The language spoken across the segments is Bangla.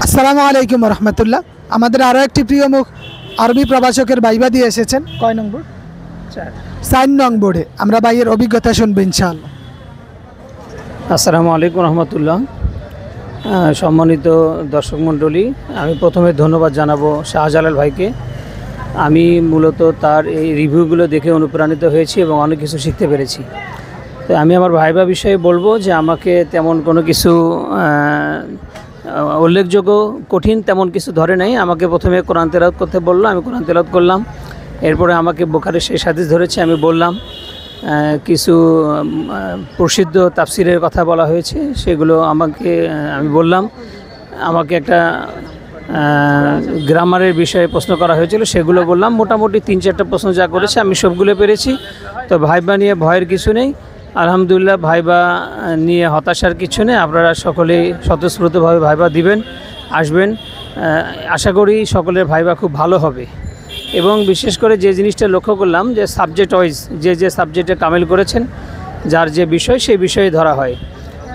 আসসালামু আলাইকুম রহমতুল্লাহ। আমাদের আরও একটি প্রিয় মুখ আরবি প্রভাষকের ভাইবা দিয়ে এসেছেন। কয় নং বোর্ড? 4 নং বোর্ডে। আমরা ভাইয়ের অভিজ্ঞতা শুনবো ইনশাআল্লাহ। আসসালামু আলাইকুম রহমতুল্লাহ। সম্মানিত দর্শক মণ্ডলী, আমি প্রথমে ধন্যবাদ জানাবো শাহজালাল ভাইকে। আমি মূলত তার এই রিভিউগুলো দেখে অনুপ্রাণিত হয়েছি এবং অনেক কিছু শিখতে পেরেছি। তো আমি আমার ভাইবা বিষয়ে বলবো যে আমাকে তেমন কোনো কিছু উল্লেখযোগ্য কঠিন তেমন কিছু ধরে নাই। আমাকে প্রথমে কোরআন তেলাওয়াত করতে বললো, আমি কোরআন তেলাওয়াত করলাম। এরপরে আমাকে বুখারীর শেষ হাদিস ধরেছে, আমি বললাম। কিছু প্রসিদ্ধ তাফসিরের কথা বলা হয়েছে, সেগুলো আমি বললাম। আমাকে একটা গ্রামারের বিষয়ে প্রশ্ন করা হয়েছিল, সেগুলো বললাম। মোটামুটি 3-4টা প্রশ্ন যা করেছে আমি সবগুলো পেরেছি। তো ভাইবা নিয়ে ভয়ের কিছু নেই, আলহামদুলিল্লাহ। ভাইবা নিয়ে হতাশার কিছু নেই। আপনারা সকলেই স্বতঃস্ফূর্তভাবে ভাইবা দিবেন, আসবেন। আশা করি সকলের ভাইবা খুব ভালো হবে। এবং বিশেষ করে যে জিনিসটা লক্ষ্য করলাম যে সাবজেক্ট ওয়াইজ যে সাবজেক্টে কামেল করেছেন, যার যে বিষয় সেই বিষয়ে ধরা হয়।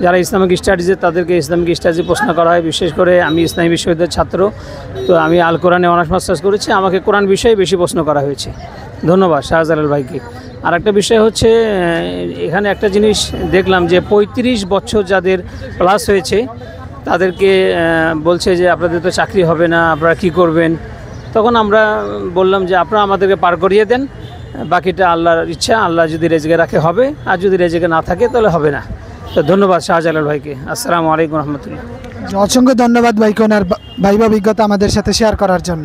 যারা ইসলামিক স্টাডিজে তাদেরকে ইসলামিক স্টাডিজে প্রশ্ন করা হয়। বিশেষ করে আমি ইসলামী বিশ্ববিদ্যালয়ের ছাত্র, তো আমি আল কোরআনে অনার্স মাস্টার্স করেছি। আমাকে কোরআন বিষয়ে বেশি প্রশ্ন করা হয়েছে। ধন্যবাদ শাহজালাল ভাইকে। আর একটা বিষয় হচ্ছে, এখানে একটা জিনিস দেখলাম যে 35 বছর যাদের প্লাস হয়েছে তাদেরকে বলছে যে আপনাদের তো চাকরি হবে না, আপনারা কী করবেন। তখন আমরা বললাম যে আপনারা আমাদেরকে পার করিয়ে দেন, বাকিটা আল্লাহর ইচ্ছা। আল্লাহ যদি রেজেকে রাখে হবে, আর যদি রেজেকে না থাকে তাহলে হবে না। তো ধন্যবাদ শাহজালাল ভাইকে। আসসালামু আলাইকুম রহমতুল্লাহ। অসংখ্য ধন্যবাদ ভাইকে ওনার ভাইবা অভিজ্ঞতা আমাদের সাথে শেয়ার করার জন্য।